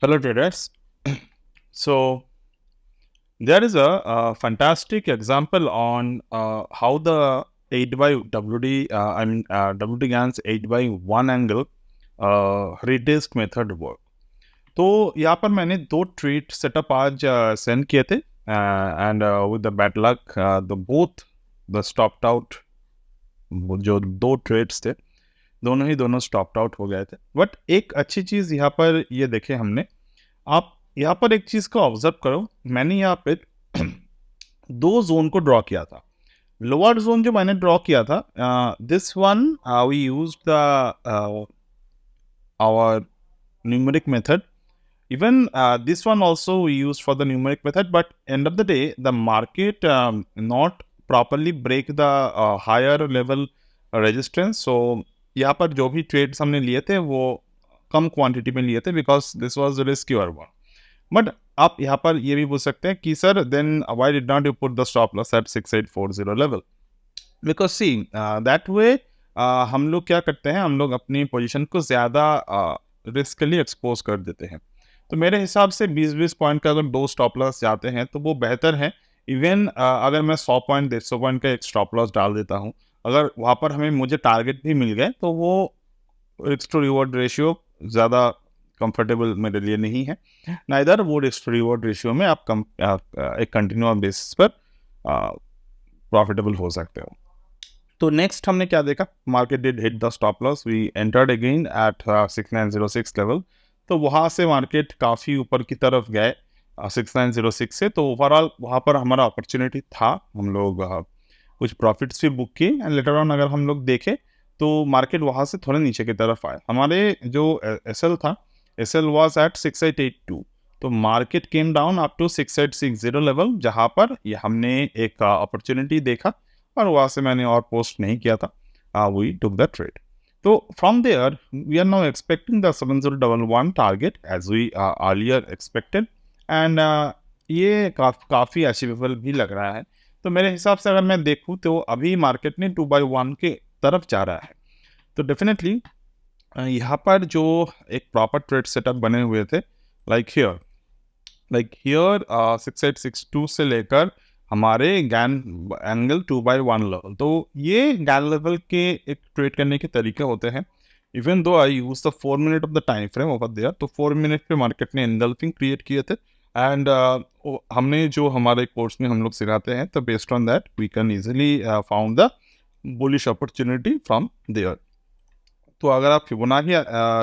Hello traders. So there is a fantastic example on how the 8 by WD, WD GAN's 8 by 1 angle retest method work. तो यहाँ पर मैंने दो trade setup आज send किए थे and with the bad luck the both the stopped out. जो दो ट्रेड्स थे दोनों स्टॉप्ड आउट हो गए थे। बट एक अच्छी चीज़ यहाँ पर ये देखे हमने, आप यहाँ पर एक चीज को ऑब्जर्व करो। मैंने यहाँ पे दो जोन को ड्रॉ किया था। लोअर जोन जो मैंने ड्रॉ किया था, this one we use the our numeric method, even this one also we use for the numeric method, but end of the day the market not properly break the higher level resistance. So यहाँ पर जो भी trades हमने लिए थे वो कम quantity में लिए थे because this was riskier one. But आप यहाँ पर ये भी पूछ सकते हैं कि sir then why did not you put the stop loss at 6840 level? Because see that way हम लोग क्या करते हैं, हम लोग अपनी पोजीशन को ज़्यादा रिस्क के लिए एक्सपोज कर देते हैं। तो मेरे हिसाब से 20-20 पॉइंट का अगर दो स्टॉप लॉस जाते हैं तो वो बेहतर है। इवन अगर मैं 100 पॉइंट 150 पॉइंट का एक स्टॉप लॉस डाल देता हूँ, अगर वहाँ पर हमें मुझे टारगेट भी मिल गए तो वो रिस्क टू रिवॉर्ड रेशियो ज़्यादा कंफर्टेबल मेरे लिए नहीं है। नाइदर वो रिस्क टू रिवॉर्ड रेशियो में आप एक कंटिन्यूअस बेसिस पर प्रॉफिटेबल हो सकते हो। तो नेक्स्ट हमने क्या देखा, market did hit the stop loss, we entered again at 6906 level. तो वहाँ से मार्केट काफ़ी ऊपर की तरफ गए 6906 से। तो ओवरऑल वहाँ पर हमारा अपॉर्चुनिटी था, हम लोग कुछ प्रॉफिट्स भी बुक किए एंड लेटर ऑन अगर हम लोग देखें तो मार्केट वहाँ से थोड़े नीचे की तरफ आए। हमारे जो एस एल था, एस एल वॉज एट 6882। तो market came down up to 6860 level, जहाँ पर ये हमने एक अपॉर्चुनिटी देखा और वहाँ से मैंने और पोस्ट नहीं किया था। We took the trade. तो from there we are now expecting the 7011 target as we earlier expected and ये काफ़ी अचीवेबल भी लग रहा है। तो मेरे हिसाब से अगर मैं देखूँ तो अभी मार्केट ने 2/1 के तरफ जा रहा है। तो डेफिनेटली यहाँ पर जो एक प्रॉपर ट्रेड सेटअप बने हुए थे, लाइक हियर 6862 से लेकर हमारे गैन एंगल 2/1 लेवल, तो ये गैन लेवल के एक ट्रेड करने के तरीके होते हैं। Even though I use the 4 minute of the time frame over there, तो 4 मिनट पे मार्केट ने एंगल्फिंग क्रिएट किए थे एंड हमने जो हमारे कोर्स में हम लोग सिखाते हैं, तो based on that we can easily found the bullish opportunity from there. तो अगर आप फिबोनाची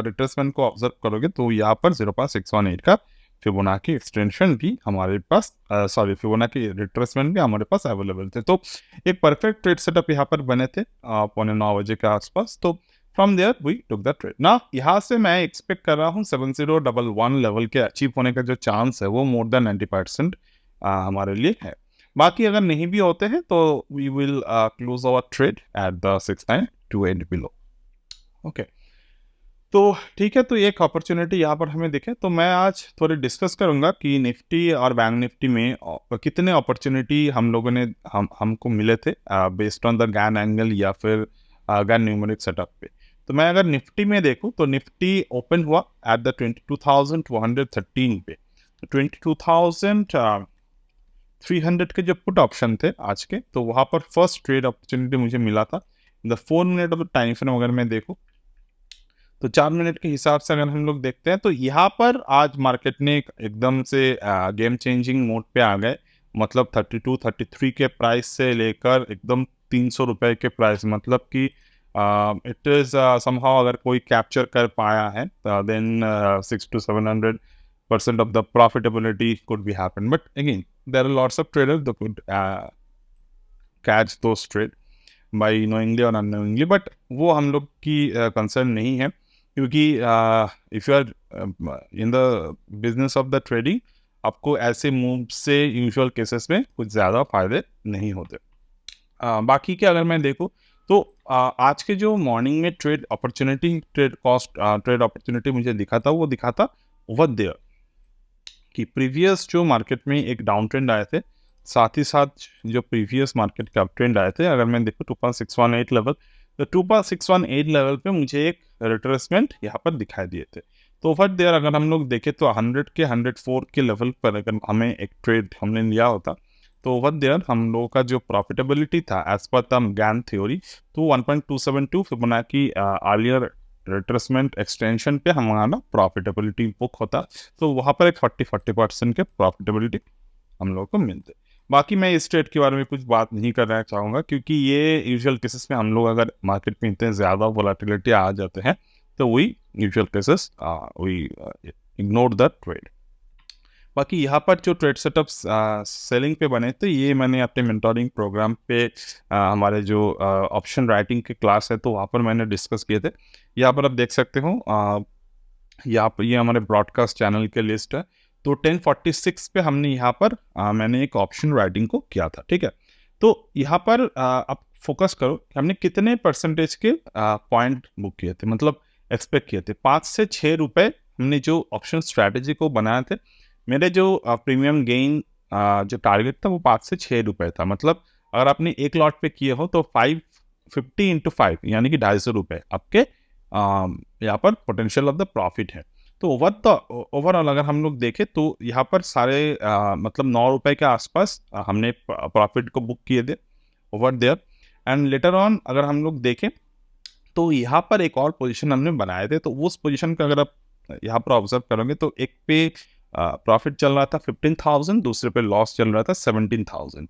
रिट्रेसमेंट को ऑब्जर्व करोगे तो यहाँ पर 0.618 का फिबोनाची एक्सटेंशन भी हमारे पास, फिबोनाची रिट्रेसमेंट भी हमारे पास अवेलेबल थे। तो एक परफेक्ट ट्रेड सेटअप यहाँ पर बने थे 8:45 बजे के आसपास। तो from there we took the trade. ना यहाँ से मैं एक्सपेक्ट कर रहा हूँ 7011 लेवल के अचीव होने का जो चांस है वो मोर देन 90% हमारे लिए है। बाकी अगर नहीं भी होते हैं तो we will close our trade at the 6928 below. Okay, तो ठीक है। तो एक अपॉर्चुनिटी यहाँ पर हमें दिखे, तो मैं आज थोड़ी डिस्कस करूंगा कि निफ्टी और बैंक निफ्टी में कितने अपॉर्चुनिटी हम लोगों ने हमको मिले थे based on the Gann angle या फिर गैन न्यूमेरिक सेटअप पे। तो मैं अगर निफ्टी में देखूं तो निफ्टी ओपन हुआ एट द 22,213 पे। 22,300 के जो पुट ऑप्शन थे आज के, तो वहाँ पर फर्स्ट ट्रेड अपॉर्चुनिटी मुझे मिला था। The 4 minute of the time frame अगर मैं देखूं तो 4 मिनट के हिसाब से अगर हम लोग देखते हैं तो यहाँ पर आज मार्केट ने एकदम से गेम चेंजिंग मोड पे आ गए। मतलब 32-33 के प्राइस से लेकर एकदम 300 रुपए के प्राइस, मतलब कि इट इज समहाउ अगर कोई कैप्चर कर पाया है then 600-700% of the profitability could be happen. But again there are lots of traders that could catch those trade by knowingly और अननोइंगली, बट वो हम लोग की कंसर्न नहीं है, क्योंकि if you are in the business of the trading, आपको ऐसे मूव से यूजुअल केसेस में कुछ ज़्यादा फायदे नहीं होते। बाकी के अगर मैं देखूँ तो आज के जो मॉर्निंग में ट्रेड अपॉर्चुनिटी, ट्रेड अपॉर्चुनिटी मुझे दिखा था, वो दिखा था ओवर देयर कि प्रीवियस जो मार्केट में एक डाउन ट्रेंड आए थे, साथ ही साथ जो प्रीवियस मार्केट के अप ट्रेंड आए थे, अगर मैं देखूँ 2.618 लेवल, तो 2.618 लेवल पे मुझे एक रिट्रेसमेंट यहाँ पर दिखाई दिए थे। तो ओवर देयर अगर हम लोग देखें तो 100 के 104 के लेवल पर अगर हमें एक ट्रेड हमने लिया होता, तो ओवर देयर हम लोगों का जो प्रॉफिटेबिलिटी था as per the gain theory, तो 1.272 फिबोनाची अर्लियर रिट्रेसमेंट एक्सटेंशन पे हमारा प्रॉफिटेबिलिटी बुक होता, तो वहाँ पर एक 40% के प्रॉफिटेबिलिटी हम लोगों को मिलते। बाकी मैं इस ट्रेड के बारे में कुछ बात नहीं करना चाहूँगा, क्योंकि ये यूजुअल केसेस में हम लोग अगर मार्केट में इतने ज़्यादा वोलेटिलिटी आ जाते हैं, तो we usual cases we ignore the trade. बाकी यहाँ पर जो ट्रेड सेटअप्स सेलिंग पे बने थे, ये मैंने अपने मेंटोरिंग प्रोग्राम पे हमारे जो ऑप्शन राइटिंग के क्लास है, तो वहाँ पर मैंने डिस्कस किए थे। यहाँ पर आप देख सकते हो, यहाँ पर ये हमारे ब्रॉडकास्ट चैनल के लिस्ट है। तो 1046 पे हमने यहाँ पर मैंने एक ऑप्शन राइटिंग को किया था, ठीक है। तो यहाँ पर आप फोकस करो कि हमने कितने परसेंटेज के पॉइंट बुक किए थे, मतलब एक्सपेक्ट किए थे 5 से 6 रुपए हमने जो ऑप्शन स्ट्रैटेजी को बनाए थे। मेरे जो प्रीमियम गेन जो टारगेट था वो 5 से 6 रुपए था। मतलब अगर आपने एक लॉट पे किए हो तो 550 इंटू 5 यानी कि 250 रुपये आपके यहाँ पर पोटेंशियल ऑफ द प्रॉफिट है। तो ओवरऑल अगर हम लोग देखें तो यहाँ पर सारे मतलब 9 रुपए के आसपास हमने प्रॉफिट को बुक किए थे over there. And later on अगर हम लोग देखें तो यहाँ पर एक और पोजीशन हमने बनाए थे, तो उस पोजीशन का अगर आप यहाँ पर ऑब्जर्व करोगे तो एक पे प्रॉफिट चल रहा था 15,000, दूसरे पे लॉस चल रहा था 17,000।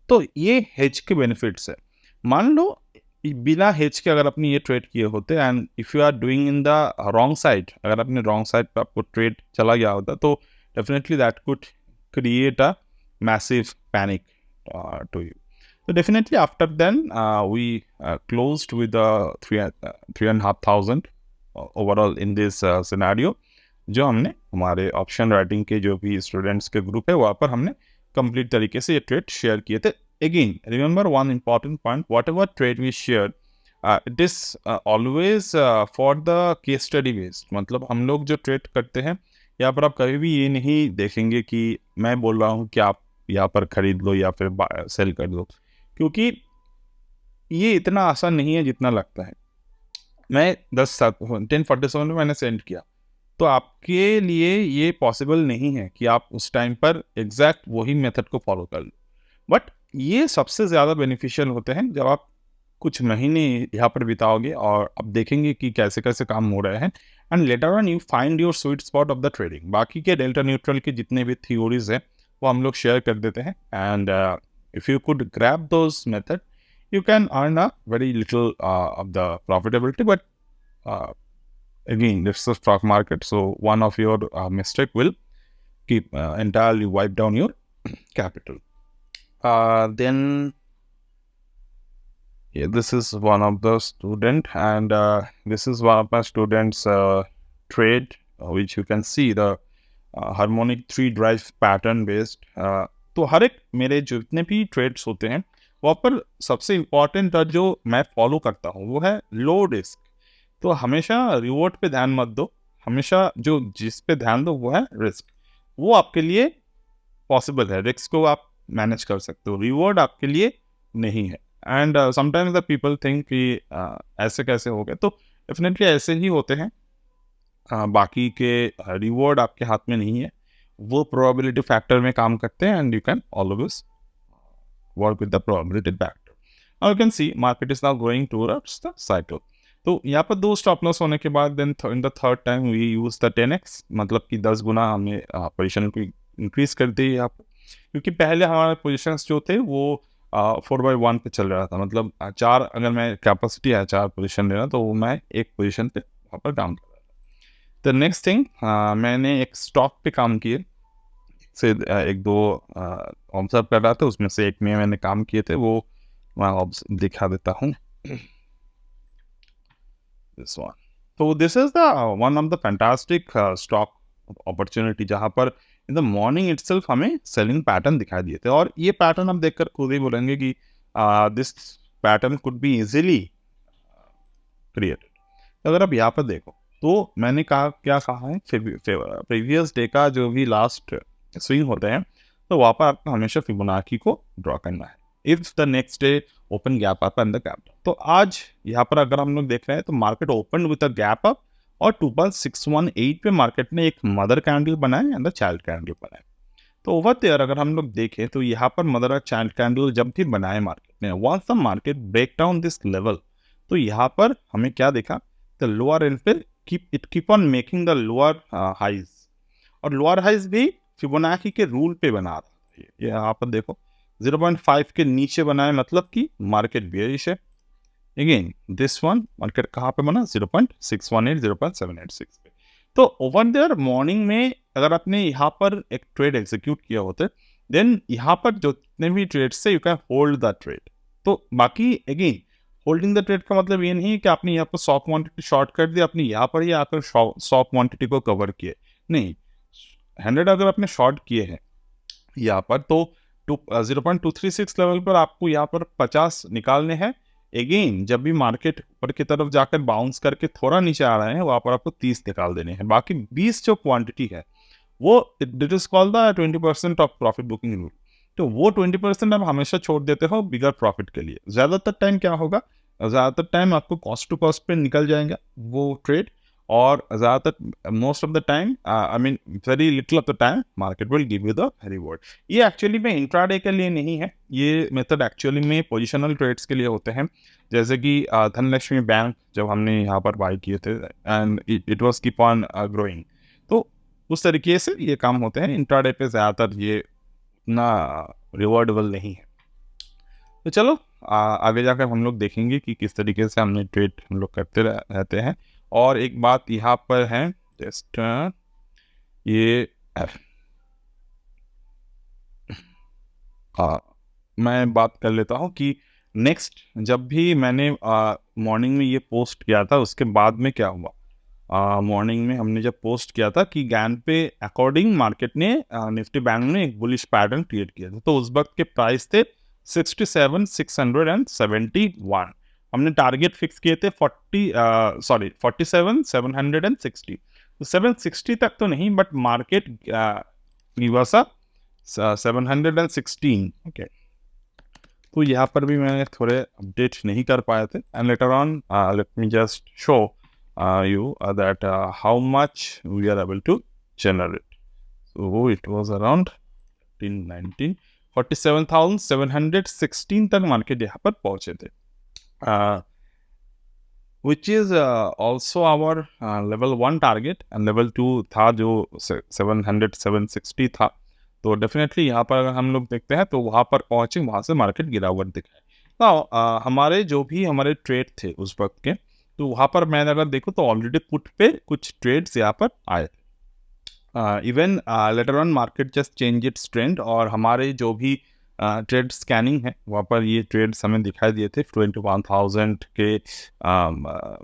तो ये हेज के बेनिफिट्स है। मान लो बिना हेज के अगर आपने ये ट्रेड किए होते and if you are doing in the wrong side, अगर आपने रॉन्ग साइड पे आपको ट्रेड चला गया होता, तो definitely that could create a massive panic to you. So definitely after then we closed with 3,500 overall in this scenario, जो हमने हमारे ऑप्शन राइटिंग के जो भी स्टूडेंट्स के ग्रुप है वहाँ पर हमने कंप्लीट तरीके से ये ट्रेड शेयर किए थे। Again remember one important point, whatever trade we share it is always for the case study based. मतलब हम लोग जो ट्रेड करते हैं यहाँ पर आप कभी भी ये नहीं देखेंगे कि मैं बोल रहा हूँ कि आप यहाँ पर खरीद लो या फिर सेल कर दो, क्योंकि ये इतना आसान नहीं है जितना लगता है। मैं 10:47 में मैंने सेंड किया, तो आपके लिए ये पॉसिबल नहीं है कि आप उस टाइम पर एग्जैक्ट वही मेथड को फॉलो कर लो। बट ये सबसे ज़्यादा बेनिफिशियल होते हैं जब आप कुछ महीने यहाँ पर बिताओगे और आप देखेंगे कि कैसे कैसे काम हो रहे हैं, and later on you find your sweet spot of the trading. बाकी के डेल्टा न्यूट्रल के जितने भी थ्योरीज हैं वो हम लोग शेयर कर देते हैं, and if you could grab those method you can earn a very little of the profitability, but again it's the stock market, so one of your mistake will keep entirely wipe down your capital. Then yeah, this is one of the student, and this is one of my students trade which you can see the harmonic 3 drive pattern based। तो हर एक मेरे जितने भी trades होते हैं वहाँ पर सबसे इम्पॉर्टेंट जो मैं फॉलो करता हूँ वो है लो रिस्क। तो हमेशा रिवॉर्ड पे ध्यान मत दो, हमेशा जो जिस पे ध्यान दो वो है रिस्क। वो आपके लिए पॉसिबल है, रिस्क को आप मैनेज कर सकते हो, रिवॉर्ड आपके लिए नहीं है। And sometimes the people think कि ऐसे कैसे हो गए, तो डेफिनेटली ऐसे ही होते हैं। बाकी के रिवॉर्ड आपके हाथ में नहीं है, वो प्रोबेबिलिटी फैक्टर में काम करते हैं, and you can always work with the probability factor. Now you can see market is now going towards the cycle. तो यहाँ पर 2 स्टॉप लॉस होने के बाद then in the third time we use the 10x, मतलब कि 10 गुना हमने position को इंक्रीज कर दी यहाँ पर, क्योंकि पहले हमारे पोजीशंस जो थे वो 4/1 पे चल रहा था। मतलब 4 अगर मैं कैपेसिटी है 4 पोजीशन लेना, तो वो मैं एक पोजीशन पे वहाँ पर काम कर रहा था। द नेक्स्ट थिंग मैंने एक स्टॉक पे काम किए से एक दो ऑब्जर्व कर रहा था, उसमें से एक में मैंने काम किए थे, वो मैं दिखा देता हूँ। दिस वन, तो this is the one of the fantastic stock opportunity, जहाँ पर इन द मॉर्निंग इटसेल्फ हमें सेलिंग पैटर्न दिखाई दिए थे, और ये पैटर्न आप देखकर खुद ही बोलेंगे कि this pattern could be easily created. अगर आप यहाँ पर देखो तो मैंने क्या कहा है, प्रीवियस डे का जो भी लास्ट स्विंग होते हैं, तो वहाँ पर आपको हमेशा फिबोनाची को ड्रॉ करना है if the next day open gap up and the gap. तो आज यहाँ पर अगर हम लोग देख रहे हैं तो market open with a gap up और 2618 पे मार्केट ने एक मदर कैंडल बनाए एंड द चाइल्ड कैंडल बनाए। तो ओवर देयर अगर हम लोग देखें तो यहाँ पर मदर और चाइल्ड कैंडल जब भी बनाए मार्केट ने, once the market break down this level, तो यहाँ पर हमें क्या देखा, द लोअर एंड पे keep on making the lower highs, और लोअर हाइज भी फिबोनाची के रूल पे बना रहा है। ये यहाँ पर देखो 0.5 के नीचे बनाए, मतलब कि मार्केट बेयरिश है। अगेन दिस वन मार्केट कहाँ पे बना, 0.618 0.786 पे। तो ओवर देयर मॉर्निंग में अगर आपने यहाँ पर एक ट्रेड एग्जीक्यूट किया होता, देन यहाँ पर जितने भी ट्रेड्स से you can hold the trade. तो बाकी अगेन होल्डिंग द ट्रेड का मतलब ये नहीं है कि आपने यहाँ पर 100 क्वांटिटी शॉर्ट कर दी, आपने यहाँ पर ही आकर 100 क्वांटिटी को कवर किए, नहीं। 100 अगर आपने शॉर्ट किए हैं यहाँ पर, तो 0.236 लेवल पर आपको यहाँ पर 50 निकालने हैं। अगेन जब भी मार्केट ऊपर की तरफ जाकर बाउंस करके थोड़ा नीचे आ रहे हैं, वहाँ पर आपको 30 निकाल देने हैं। बाकी 20 जो क्वांटिटी है वो it is called the 20% of profit booking rule. तो वो 20% आप हमेशा छोड़ देते हो बिगर प्रॉफिट के लिए। ज़्यादातर टाइम क्या होगा, ज़्यादातर टाइम आपको कॉस्ट टू कॉस्ट पे निकल जाएगा वो ट्रेड, और ज़्यादातर most of the time I mean very little of the time market will give you the reward. ये एक्चुअली में इंट्राडे के लिए नहीं है, ये मेथड एक्चुअली में पोजिशनल ट्रेड्स के लिए होते हैं। जैसे कि धनलक्ष्मी बैंक जब हमने यहाँ पर बाई किए थे and it was keep on growing, तो उस तरीके से ये काम होते हैं। इंट्राडे पे ज़्यादातर ये उतना रिवॉर्डेबल नहीं है। तो चलो आगे जाकर हम लोग देखेंगे कि किस तरीके से हमने ट्रेड हम लोग करते रहते हैं। और एक बात यहाँ पर है, जस्ट ये मैं बात कर लेता हूँ कि नेक्स्ट जब भी मैंने मॉर्निंग में ये पोस्ट किया था, उसके बाद में क्या हुआ। मॉर्निंग में हमने जब पोस्ट किया था कि गैन पे अकॉर्डिंग मार्केट ने निफ्टी बैंक ने एक बुलिश पैटर्न क्रिएट किया था, तो उस वक्त के प्राइस थे 67,671। हमने टारगेट फिक्स किए थे 47,760। तो 760 तक तो नहीं, बट मार्केट गिव 716। ओके, तो यहाँ पर भी मैंने थोड़े अपडेट नहीं कर पाए थे। And later on let me just show you that how much we are able to generate. So it was around 19 47,716 तक मार्केट यहाँ पर पहुंचे थे, which is also our level 1 target, and level 2 था जो 760 था। तो डेफिनेटली यहाँ पर अगर हम लोग देखते हैं तो वहाँ पर पहुँचे, वहाँ से मार्केट गिरावट दिखाए। तो हमारे जो भी हमारे ट्रेड थे उस वक्त के, तो वहाँ पर मैं अगर देखूँ तो ऑलरेडी पुट पे कुछ ट्रेड्स यहाँ पर आए थे। Even later on market just change it's trend, और हमारे जो भी ट्रेड स्कैनिंग है वहाँ पर ये ट्रेड्स हमें दिखाई दिए थे 21,000 के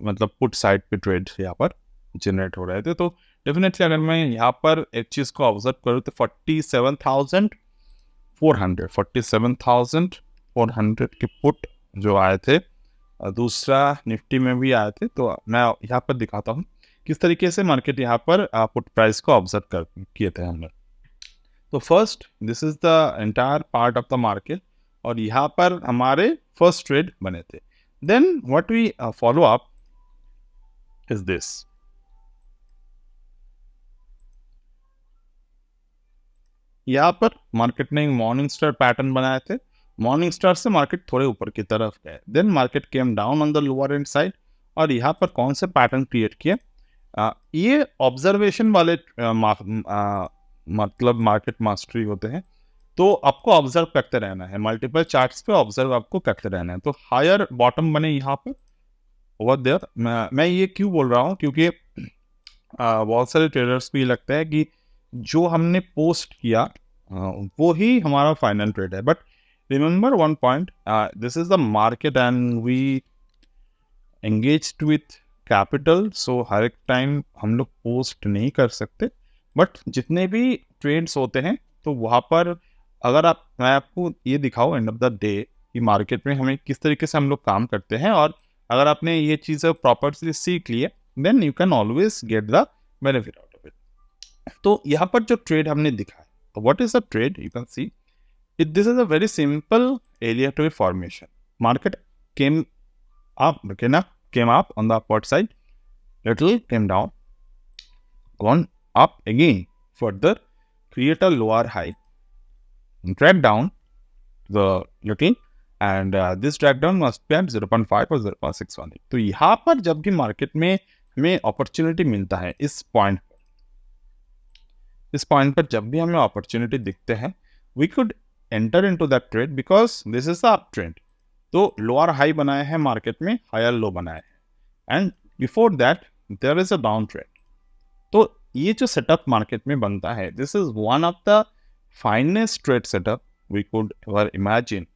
मतलब पुट साइड पे ट्रेड यहाँ पर जनरेट हो रहे थे। तो डेफिनेटली अगर मैं यहाँ पर एक चीज़ को ऑब्जर्व करूँ तो 47,400 के पुट जो आए थे, दूसरा निफ्टी में भी आए थे। तो मैं यहाँ पर दिखाता हूँ किस तरीके से मार्केट यहाँ पर पुट प्राइस को ऑब्जर्व किए थे हमने। तो first this is the entire part of the market, और यहाँ पर हमारे फर्स्ट ट्रेड बने थे। Then what we follow up is this. यहाँ पर मार्केट ने मॉर्निंग स्टार पैटर्न बनाए थे, मॉर्निंग स्टार से मार्केट थोड़े ऊपर की तरफ गए, then market came down on the lower end side, और यहाँ पर कौन से पैटर्न क्रिएट किए, ये ऑब्जर्वेशन वाले मतलब मार्केट मास्टरी होते हैं। तो आपको ऑब्जर्व करते रहना है, मल्टीपल चार्ट्स पे ऑब्जर्व आपको करते रहना है। तो हायर बॉटम बने यहाँ पर ओवर देयर। मैं ये क्यों बोल रहा हूँ, क्योंकि बहुत सारे ट्रेडर्स को ये लगता है कि जो हमने पोस्ट किया वो ही हमारा फाइनल ट्रेड है। But remember one point, this is the market and we engaged with capital, so हर एक टाइम हम लोग पोस्ट नहीं कर सकते। बट जितने भी ट्रेड्स होते हैं तो वहाँ पर अगर मैं आपको ये दिखाऊँ एंड ऑफ द डे कि मार्केट में हमें किस तरीके से हम लोग काम करते हैं, और अगर आपने ये चीज़ें प्रॉपर्ली सीख लिए, then you can always get the benefit out of it. तो यहाँ पर जो ट्रेड हमने दिखा है, तो what is the trade, you can see it, this is a very simple area to formation. Market came up on the upward side, little came down, gone up again, further create a lower high, drag down the little, and this drag down must be at 0.5 or 0.618. तो यहाँ पर जब भी market में हमें opportunity मिलता है इस पॉइंट पर जब भी हमें अपॉर्चुनिटी दिखते हैं, we could enter into that trade because this is the up trend. तो लोअर हाई बनाया है मार्केट में, हायर लो बनाया है, and before that there is a down trend. तो ये जो सेटअप मार्केट में बनता है, this is one of the finest trade setup we could ever imagine.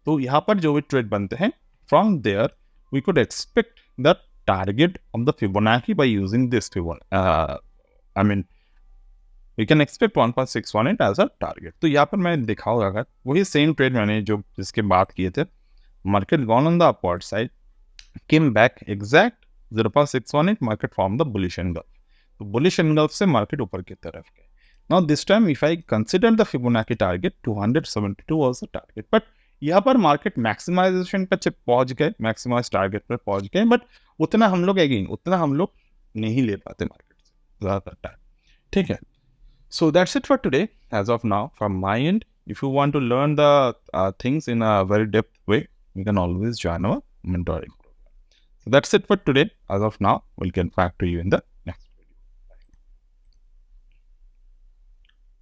तो यहाँ पर जो भी ट्रेड बनते हैं, from there we could expect the target of the Fibonacci by using this I mean we can expect 1.618 as a target. तो यहाँ पर मैं दिखाऊंगा, अगर वही सेम ट्रेड मैंने जो जिसके बात किए थे, market gone on the upward side, came back exact 0.618, market form the bullish engulf. तो बुलिश एंगल्फ से मार्केट ऊपर की तरफ गए. Now this time if I consider the Fibonacci target 272 was the target, but यहाँ पर मार्केट मैक्सिमाइजेशन पे पहुंच गए, मैक्सिमाइज टारगेट पर पहुंच गए, बट उतना हम लोग नहीं ले पाते मार्केट से ज़्यादातर टाइम. ठीक है. So that's it for today. As of now, from my end, if you want to learn the things in a very depth way, you can always join our mentoring program. So that's it for today. As of now, we'll get back to you in the